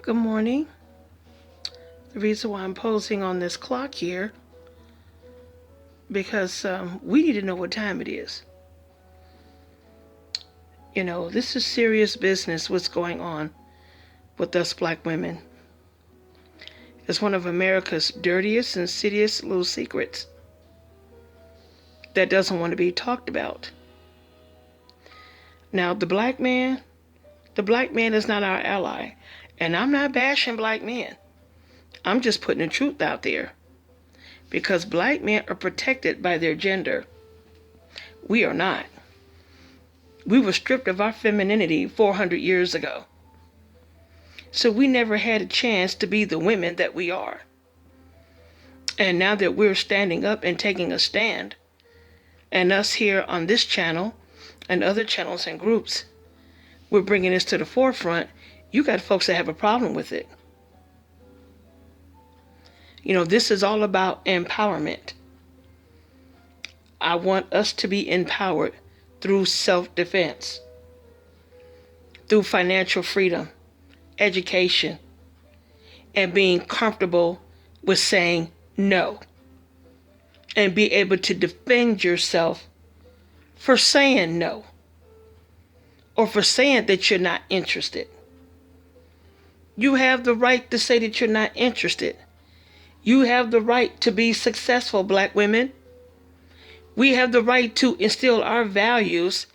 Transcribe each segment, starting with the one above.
Good morning. The reason why I'm posing on this clock here because we need to know what time it is. You know, this is serious business. What's going on with us black women? It's one of America's dirtiest, insidious little secrets that doesn't want to be talked about. Now, the black man is not our ally, and I'm not bashing black men. I'm just putting the truth out there. Because black men are protected by their gender. We are not. We were stripped of our femininity 400 years ago. So we never had a chance to be the women that we are. And now that we're standing up and taking a stand, and us here on this channel and other channels and groups, we're bringing this to the forefront, you got folks that have a problem with it. You know, this is all about empowerment. I want us to be empowered through self-defense, through financial freedom, education, and being comfortable with saying no, and be able to defend yourself for saying no, or for saying that you're not interested. You have the right to say that you're not interested. You have the right to be successful, black women. We have the right to instill our values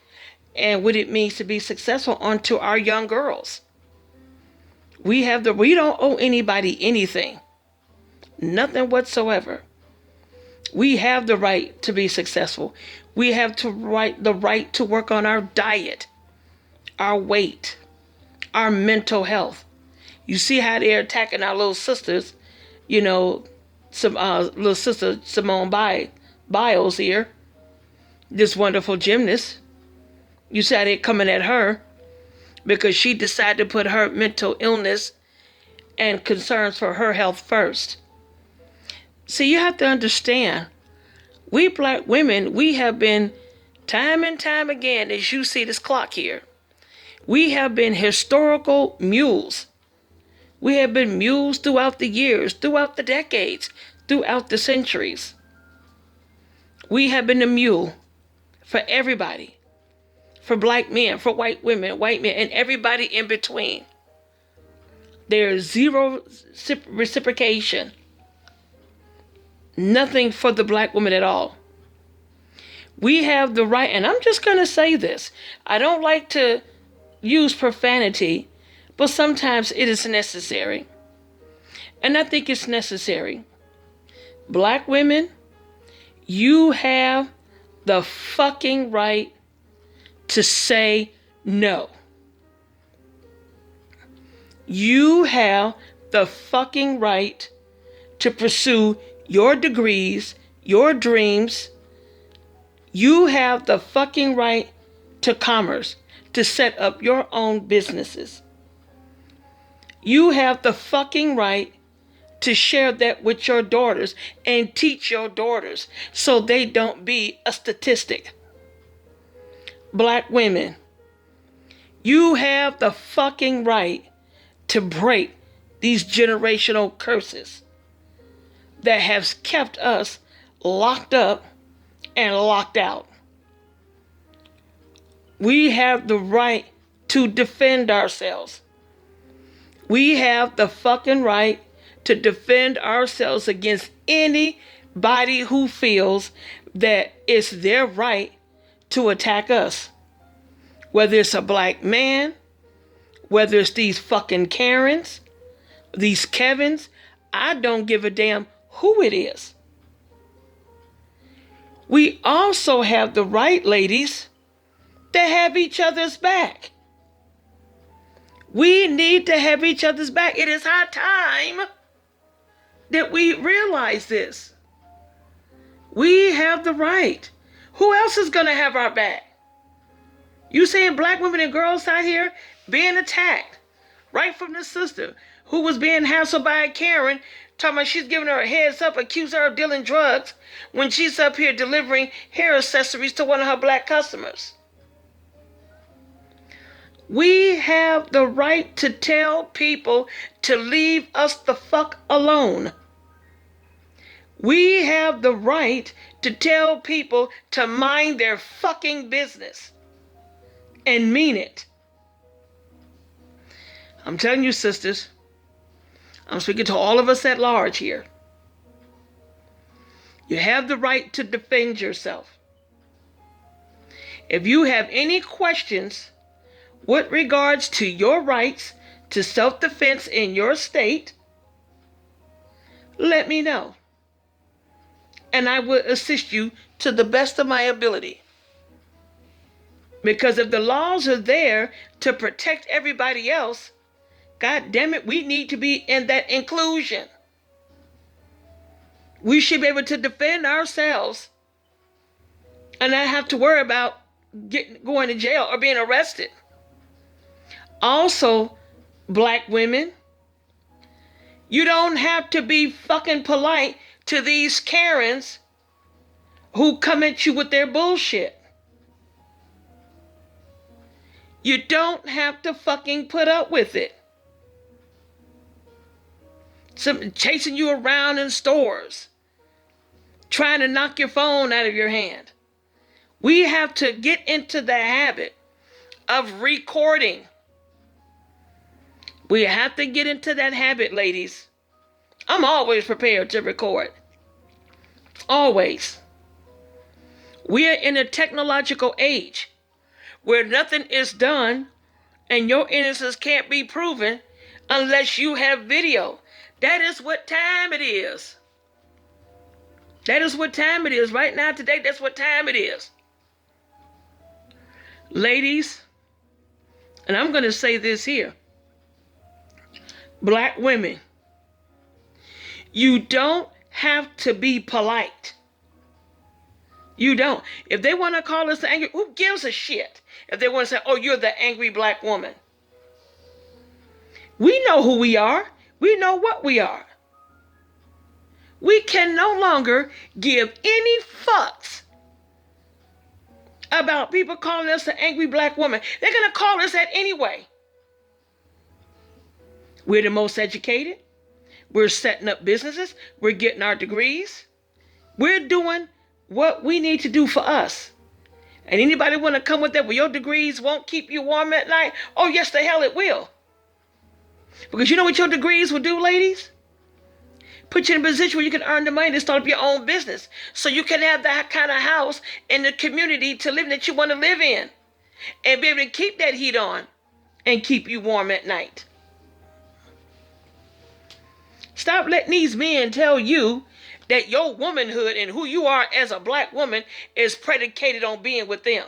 and what it means to be successful onto our young girls. We don't owe anybody anything. Nothing whatsoever. We have the right to be successful. We have the right to work on our diet, our weight, our mental health. You see how they're attacking our little sisters. You know, some little sister Simone Biles here, this wonderful gymnast. You see how they're coming at her because she decided to put her mental illness and concerns for her health first. See, you have to understand, we black women, we have been time and time again, as you see this clock here, we have been historical mules. We have been mules throughout the years, throughout the decades, throughout the centuries. We have been a mule for everybody, for black men, for white women, white men, and everybody in between. There is zero reciprocation. Nothing for the black woman at all. We have the right, and I'm just going to say this. I don't like to use profanity, but sometimes it is necessary. And I think it's necessary. Black women, you have the fucking right to say no. You have the fucking right to pursue your degrees, your dreams. You have the fucking right to commerce, to set up your own businesses. You have the fucking right to share that with your daughters and teach your daughters so they don't be a statistic. Black women, you have the fucking right to break these generational curses that have kept us locked up and locked out. We have the right to defend ourselves. We have the fucking right to defend ourselves against anybody who feels that it's their right to attack us. Whether it's a black man, whether it's these fucking Karens, these Kevins, I don't give a damn who it is. We also have the right, ladies, to have each other's back. We need to have each other's back. It is high time that we realize this. We have the right. Who else is going to have our back? You saying black women and girls out here being attacked right from the sister who was being hassled by a Karen, talking about she's giving her a heads up, accuse her of dealing drugs when she's up here delivering hair accessories to one of her black customers. We have the right to tell people to leave us the fuck alone. We have the right to tell people to mind their fucking business and mean it. I'm telling you, sisters, I'm speaking to all of us at large here. You have the right to defend yourself. If you have any questions with regards to your rights to self-defense in your state, let me know. And I will assist you to the best of my ability. Because if the laws are there to protect everybody else, God damn it, we need to be in that inclusion. We should be able to defend ourselves and not have to worry about going to jail or being arrested. Also, black women, you don't have to be fucking polite to these Karens who come at you with their bullshit. You don't have to fucking put up with it. Some chasing you around in stores, trying to knock your phone out of your hand. We have to get into the habit of recording. We have to get into that habit, ladies. I'm always prepared to record. Always. We are in a technological age where nothing is done and your innocence can't be proven unless you have video. That is what time it is. That is what time it is. Right now, today, that's what time it is. Ladies, and I'm going to say this here. Black women, you don't have to be polite. You don't. If they want to call us angry, who gives a shit? If they want to say, oh, you're the angry black woman. We know who we are. We know what we are. We can no longer give any fucks about people calling us an angry black woman. They're going to call us that anyway. We're the most educated. We're setting up businesses. We're getting our degrees. We're doing what we need to do for us. And anybody want to come with that, well, your degrees won't keep you warm at night? Oh, yes, the hell it will. Because you know what your degrees will do, ladies? Put you in a position where you can earn the money to start up your own business. So you can have that kind of house in the community to live that you want to live in. And be able to keep that heat on and keep you warm at night. Stop letting these men tell you that your womanhood and who you are as a black woman is predicated on being with them.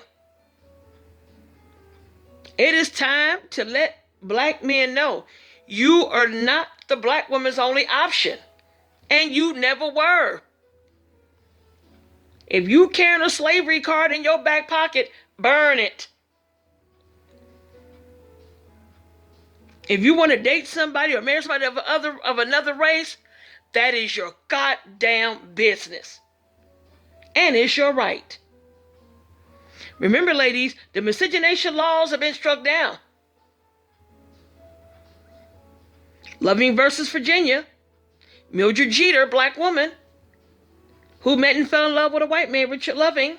It is time to let black men know you are not the black woman's only option. And you never were. If you carrying a slavery card in your back pocket, burn it. If you want to date somebody or marry somebody of another race, that is your goddamn business. And it's your right. Remember, ladies, the miscegenation laws have been struck down. Loving versus Virginia. Mildred Jeter, black woman, who met and fell in love with a white man, Richard Loving,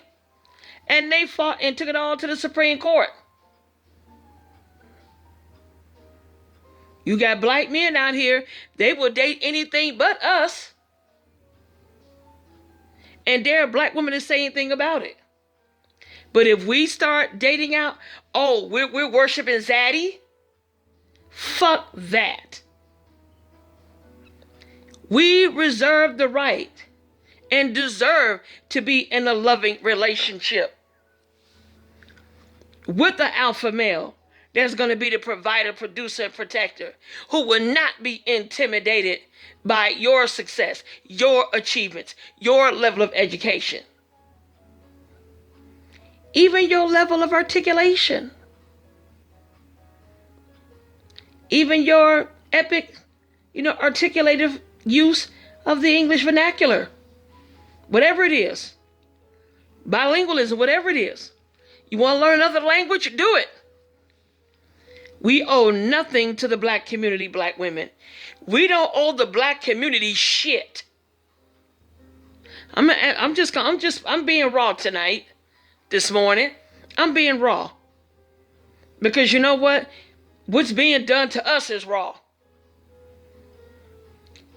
and they fought and took it all to the Supreme Court. You got black men out here, they will date anything but us. And dare a black woman to say anything about it. But if we start dating out, oh, we're worshiping Zaddy, fuck that. We reserve the right and deserve to be in a loving relationship with the alpha male that's going to be the provider, producer, and protector, who will not be intimidated by your success, your achievements, your level of education, even your level of articulation, even your epic, articulative use of the English vernacular. Whatever it is. Bilingualism, whatever it is. You want to learn another language? Do it. We owe nothing to the black community, black women. We don't owe the black community shit. I'm being raw tonight, this morning. I'm being raw. Because you know what? What's being done to us is raw.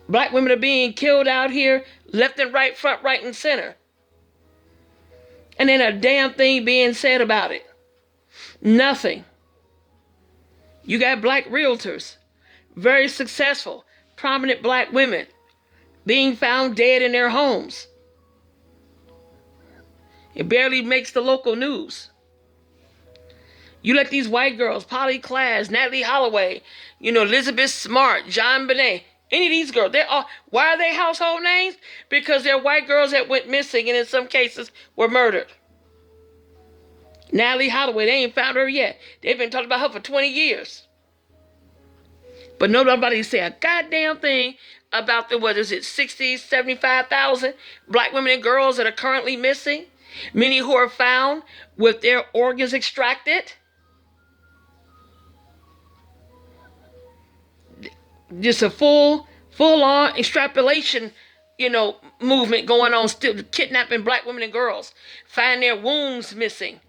Black women are being killed out here, left and right, front, right, and center. And then a damn thing being said about it. Nothing. You got black realtors, very successful, prominent black women, being found dead in their homes. It barely makes the local news. You let these white girls, Polly Klaas, Natalie Holloway, Elizabeth Smart, John Bonet, any of these girls, why are they household names? Because they're white girls that went missing and in some cases were murdered. Natalie Holloway, they ain't found her yet. They've been talking about her for 20 years. But nobody say a goddamn thing about the, 60, 75,000 black women and girls that are currently missing? Many who are found with their organs extracted. Just a full-on extrapolation, movement going on, still kidnapping black women and girls, find their wombs missing,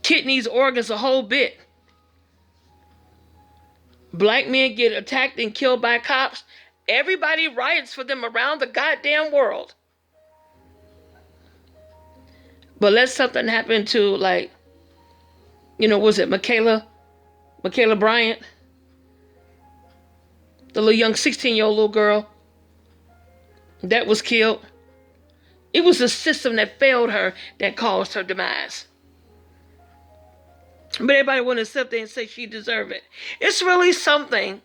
kidneys, organs, a whole bit. Black men get attacked and killed by cops. Everybody riots for them around the goddamn world. But let something happen to, was it Michaela Bryant? The little young 16-year-old little girl that was killed. It was the system that failed her that caused her demise. But everybody want to sit there and say she deserved it. It's really something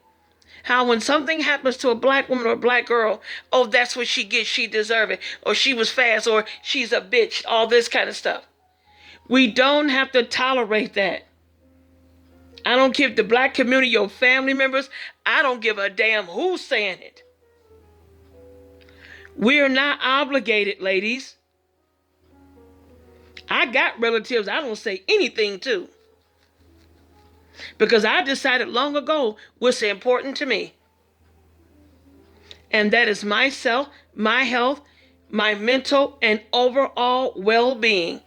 how when something happens to a black woman or a black girl, oh, that's what she gets, she deserve it. Or she was fast, or she's a bitch, all this kind of stuff. We don't have to tolerate that. I don't care if the black community, your family members, I don't give a damn who's saying it. We're not obligated, ladies. I got relatives I don't say anything to. Because I decided long ago what's important to me. And that is myself, my health, my mental and overall well-being.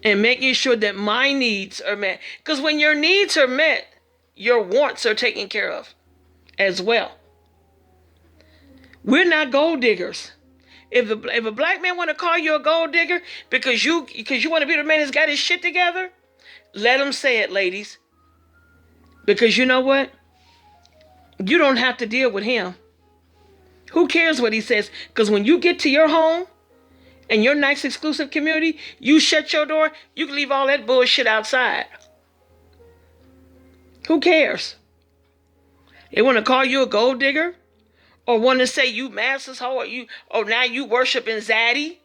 And making sure that my needs are met. Because when your needs are met, your wants are taken care of as well. We're not gold diggers. If a black man want to call you a gold digger because you want to be the man that's got his shit together, let him say it, ladies. Because you know what? You don't have to deal with him. Who cares what he says? Because when you get to your home and your nice exclusive community, you shut your door, you can leave all that bullshit outside. Who cares? They want to call you a gold digger? Or want to say you master's hoe, or now you worshiping Zaddy?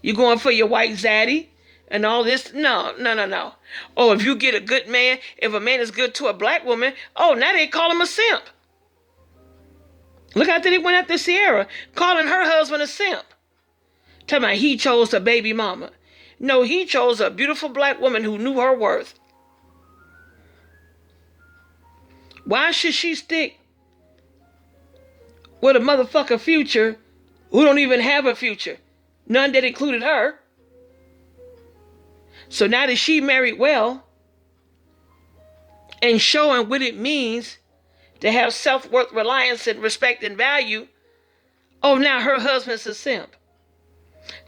You going for your white Zaddy and all this? No. Oh, if you get a good man, if a man is good to a black woman, oh, now they call him a simp. Look after they went after Sierra, calling her husband a simp. Talking about he chose a baby mama. No, he chose a beautiful black woman who knew her worth. Why should she stick with a motherfucker future who don't even have a future? None that included her. So now that she married well and showing what it means to have self-worth, reliance, and respect and value, oh, now her husband's a simp.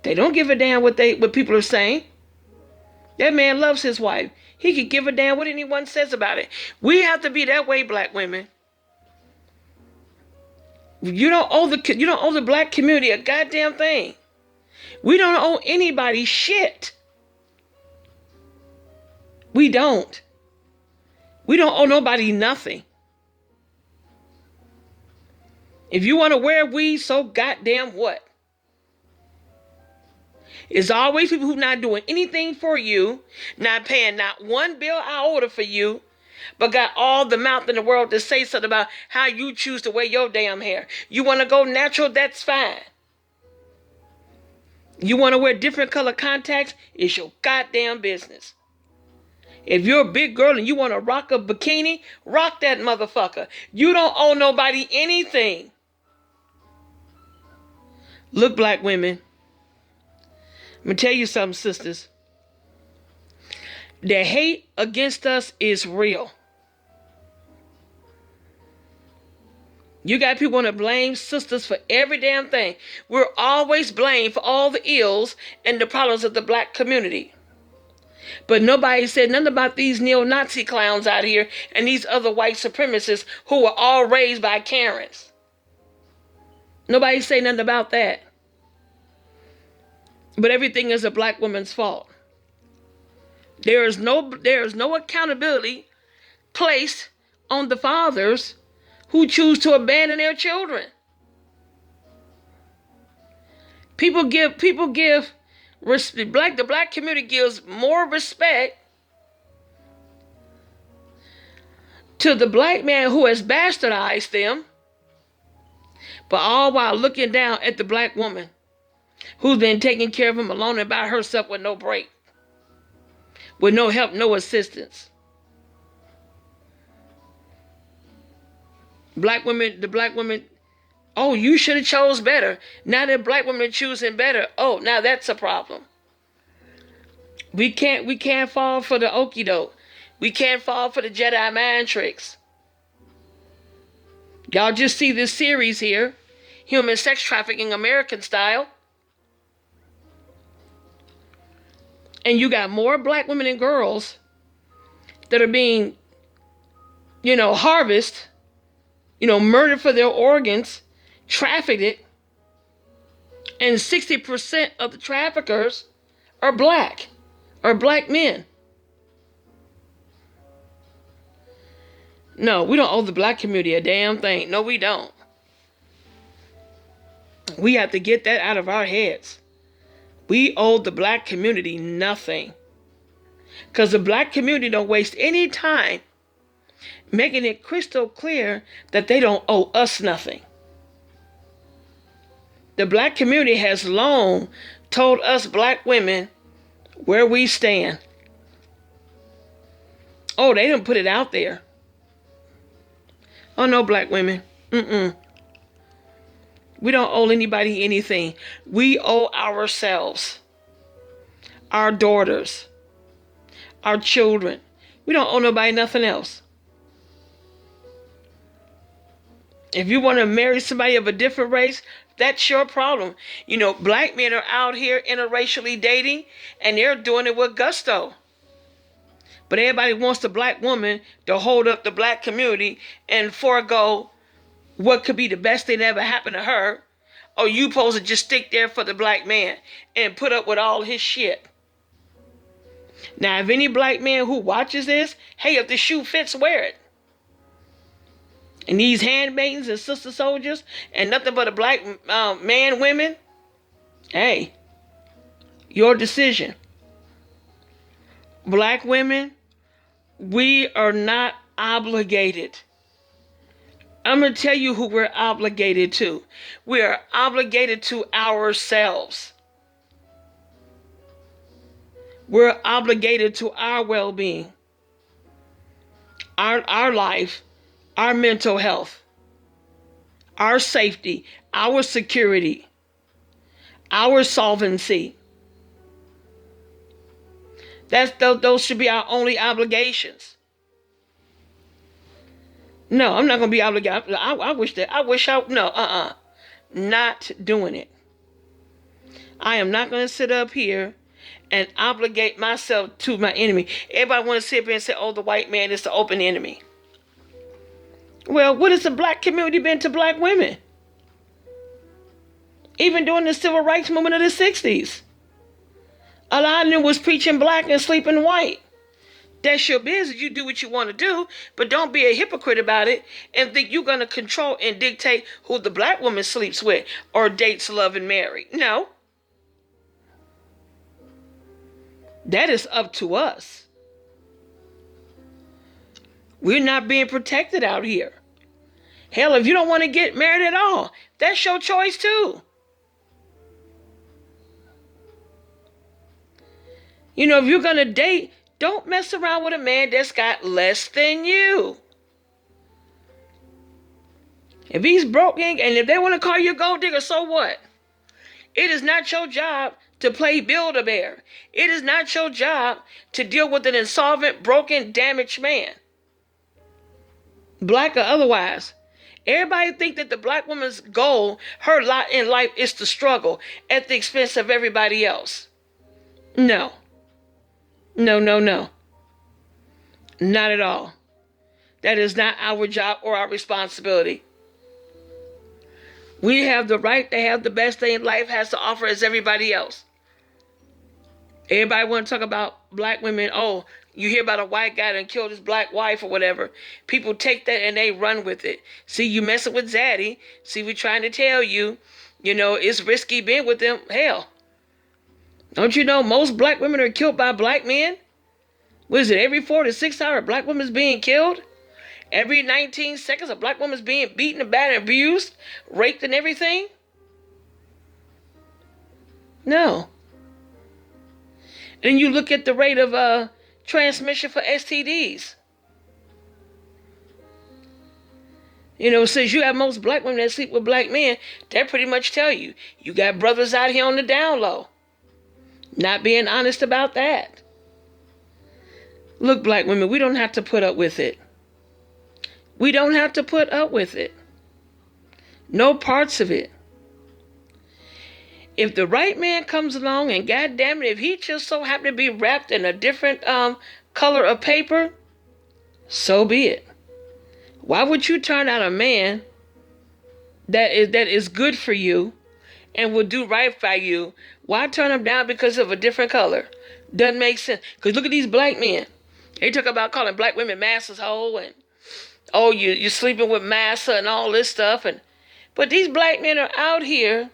They don't give a damn what people are saying. That man loves his wife. He could give a damn what anyone says about it. We have to be that way, black women. You don't owe the black community a goddamn thing. We don't owe anybody shit. We don't. We don't owe nobody nothing. If you want to wear weed, so goddamn what? It's always people who not doing anything for you, not paying not one bill iota for you, but got all the mouth in the world to say something about how you choose to wear your damn hair. You want to go natural, that's fine. You want to wear different color contacts, it's your goddamn business. If you're a big girl and you want to rock a bikini, rock that motherfucker. You don't owe nobody anything. Look, black women, I'm going to tell you something, sisters. The hate against us is real. You got people want to blame sisters for every damn thing. We're always blamed for all the ills and the problems of the black community. But nobody said nothing about these neo-Nazi clowns out here and these other white supremacists who were all raised by Karens. Nobody say nothing about that. But everything is a black woman's fault. There is no accountability placed on the fathers who choose to abandon their children. The black community gives more respect to the black man who has bastardized them, but all while looking down at the black woman who's been taking care of him alone and by herself with no break, with no help, no assistance. The black women, oh, you should have chose better. Now that black women are choosing better, oh, now that's a problem. We can't fall for the okie doke. We can't fall for the Jedi mind tricks. Y'all just see this series here, Human Sex Trafficking American Style. And you got more black women and girls that are being, harvested, murdered for their organs, trafficked, and 60% of the traffickers are black men. No, we don't owe the black community a damn thing. No, we don't. We have to get that out of our heads. We owe the black community nothing. Because the black community don't waste any time making it crystal clear that they don't owe us nothing. The black community has long told us black women where we stand. Oh, they didn't put it out there. Oh, no, black women. We don't owe anybody anything. We owe ourselves, our daughters, our children. We don't owe nobody nothing else. If you want to marry somebody of a different race, that's your problem. Black men are out here interracially dating, and they're doing it with gusto. But everybody wants the black woman to hold up the black community and forego what could be the best thing that ever happened to her. Or you supposed to just stick there for the black man and put up with all his shit. Now, if any black man who watches this, hey, if the shoe fits, wear it. And these handmaidens and sister soldiers and nothing but a black man, women, hey, your decision. Black women, we are not obligated. I'm going to tell you who we're obligated to. We are obligated to ourselves. We're obligated to our well-being, our life, our mental health, our safety, our security, our solvency. Those should be our only obligations. No, I'm not going to be obligated. Not doing it. I am not going to sit up here and obligate myself to my enemy. Everybody want to sit up here and say, oh, the white man is the open enemy. Well, what has the black community been to black women? Even during the civil rights movement of the 60s. A lot of them was preaching black and sleeping white. That's your business. You do what you want to do, but don't be a hypocrite about it and think you're going to control and dictate who the black woman sleeps with or dates, love, and marry. No. That is up to us. We're not being protected out here. Hell, if you don't want to get married at all, that's your choice too. If you're going to date, Don't mess around with a man that's got less than you. If he's broke and if they want to call you a gold digger, so what? It is not your job to play Build-A-Bear. It is not your job to deal with an insolvent, broken, damaged man. Black or otherwise. Everybody think that the black woman's goal, her lot in life, is to struggle at the expense of everybody else. No. No, no, no. Not at all. That is not our job or our responsibility. We have the right to have the best thing life has to offer as everybody else. Everybody want to talk about black women. Oh, you hear about a white guy that killed his black wife or whatever. People take that and they run with it. See, you messing with Zaddy. See, we're trying to tell you, it's risky being with them. Hell, don't you know most black women are killed by black men? What is it, every 4 to 6 hours a black woman's being killed? Every 19 seconds a black woman's being beaten and battered, abused, raped and everything? No. And you look at the rate of transmission for STDs. Since you have most black women that sleep with black men, that pretty much tell you got brothers out here on the down low. Not being honest about that. Look, black women, we don't have to put up with it. We don't have to put up with it. No parts of it. If the right man comes along and goddamn it, if he just so happened to be wrapped in a different color of paper, so be it. Why would you turn out a man that is good for you and will do right by you? Why turn him down because of a different color? Doesn't make sense. Because look at these black men. They talk about calling black women masters hoe and you're sleeping with massa and all this stuff. But these black men are out here.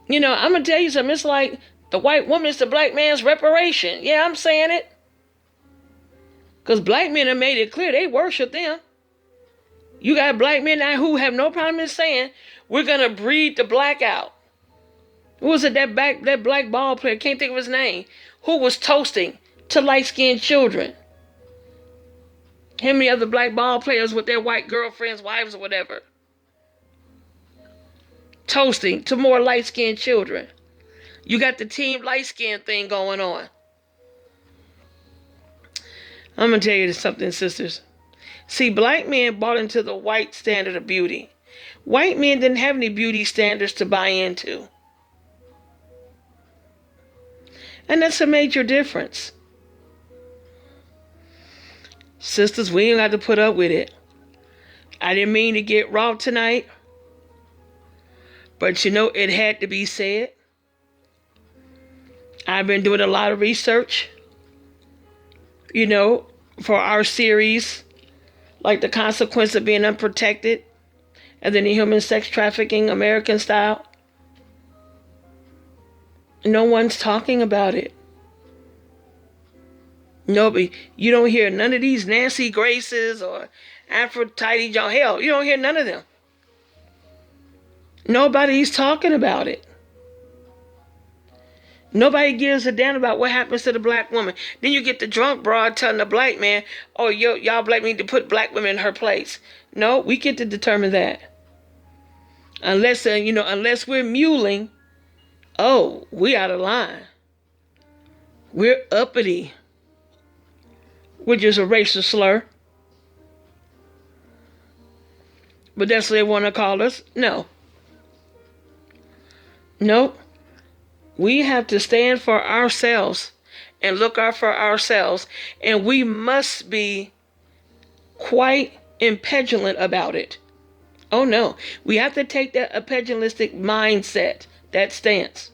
I'm going to tell you something. It's like the white woman is the black man's reparation. Yeah, I'm saying it. Because black men have made it clear they worship them. You got black men now who have no problem in saying, we're going to breed the black out. Who was it, that black ball player, can't think of his name, who was toasting to light-skinned children? How many other black ball players with their white girlfriends, wives, or whatever? Toasting to more light-skinned children. You got the team light-skinned thing going on. I'm going to tell you something, sisters. See, black men bought into the white standard of beauty. White men didn't have any beauty standards to buy into. And that's a major difference. Sisters, we ain't got to put up with it. I didn't mean to get raw tonight. But it had to be said. I've been doing a lot of research, for our series, like The Consequence of Being Unprotected, and then the Human Sex Trafficking American Style. No one's talking about it. Nobody. You don't hear none of these Nancy Graces or Aphrodite John. Hell, you don't hear none of them. Nobody's talking about it. Nobody gives a damn about what happens to the black woman. Then you get the drunk broad telling the black man, oh, y'all black men need to put black women in her place. No, we get to determine that. Unless we're muling, we out of line. We're uppity, which is a racial slur. But that's what they want to call us. No. Nope. We have to stand for ourselves and look out for ourselves. And we must be quite impetulant about it. Oh no. We have to take that impetulistic mindset, that stance.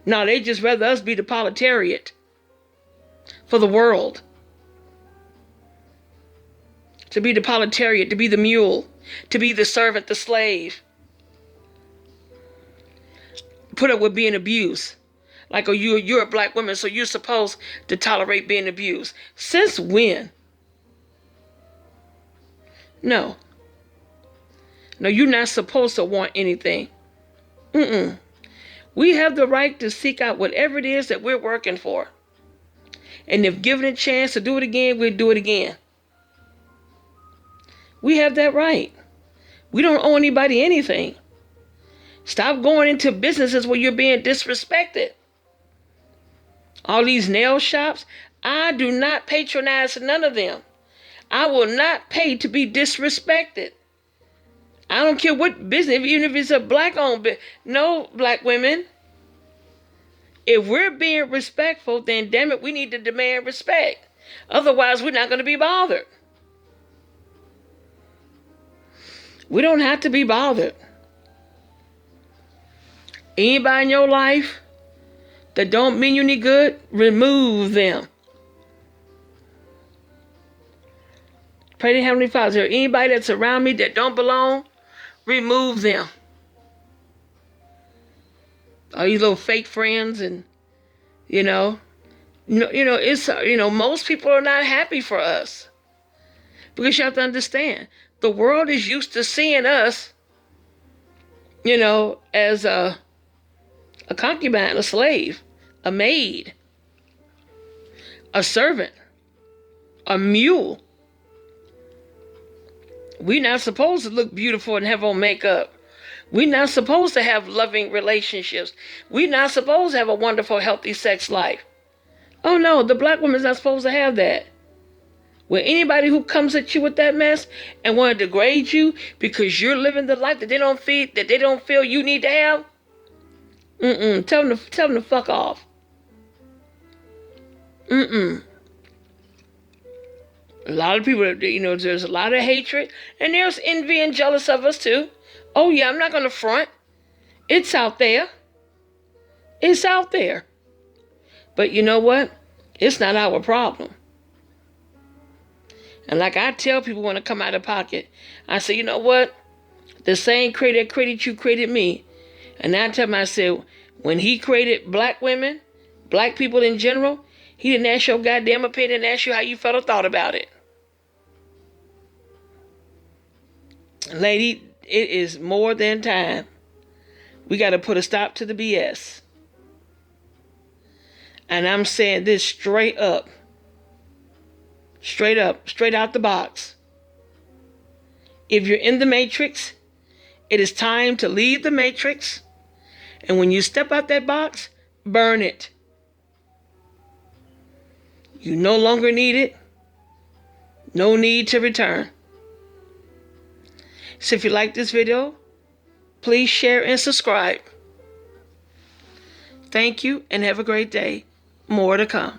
No, they just rather us be the proletariat for the world. To be the proletariat, to be the mule, to be the servant, the slave. Put up with being abused. Like, you're a black woman, so you're supposed to tolerate being abused. Since when? No. No, you're not supposed to want anything. We have the right to seek out whatever it is that we're working for. And if given a chance to do it again, we'll do it again. We have that right. We don't owe anybody anything. Stop going into businesses where you're being disrespected. All these nail shops, I do not patronize none of them. I will not pay to be disrespected. I don't care what business, even if it's a black-owned business. No, black women. If we're being respectful, then damn it, we need to demand respect. Otherwise, we're not going to be bothered. We don't have to be bothered. Anybody in your life that don't mean you any good, remove them. Pray to Heavenly Father, is there anybody that's around me that don't belong? Remove them. All these little fake friends, and it's most people are not happy for us, because you have to understand the world is used to seeing us, as a concubine, a slave, a maid, a servant, a mule. We're not supposed to look beautiful and have on makeup. We're not supposed to have loving relationships. We're not supposed to have a wonderful, healthy sex life. Oh no, the black woman's not supposed to have that. Well, anybody who comes at you with that mess and want to degrade you because you're living the life that they don't feel you need to have, tell them to fuck off. A lot of people, there's a lot of hatred, and there's envy and jealous of us too. Oh yeah, I'm not going to front. It's out there. It's out there. But you know what? It's not our problem. And like I tell people when I come out of pocket, I say, you know what? The same creator that created you created me. And I tell myself, when he created black women, black people in general, he didn't ask your goddamn opinion, and ask you how you felt or thought about it. Lady, it is more than time. We got to put a stop to the BS. And I'm saying this straight up. Straight up, straight out the box. If you're in the matrix, it is time to leave the matrix. And when you step out that box, burn it. You no longer need it. No need to return. So if you like this video, please share and subscribe. Thank you and have a great day. More to come.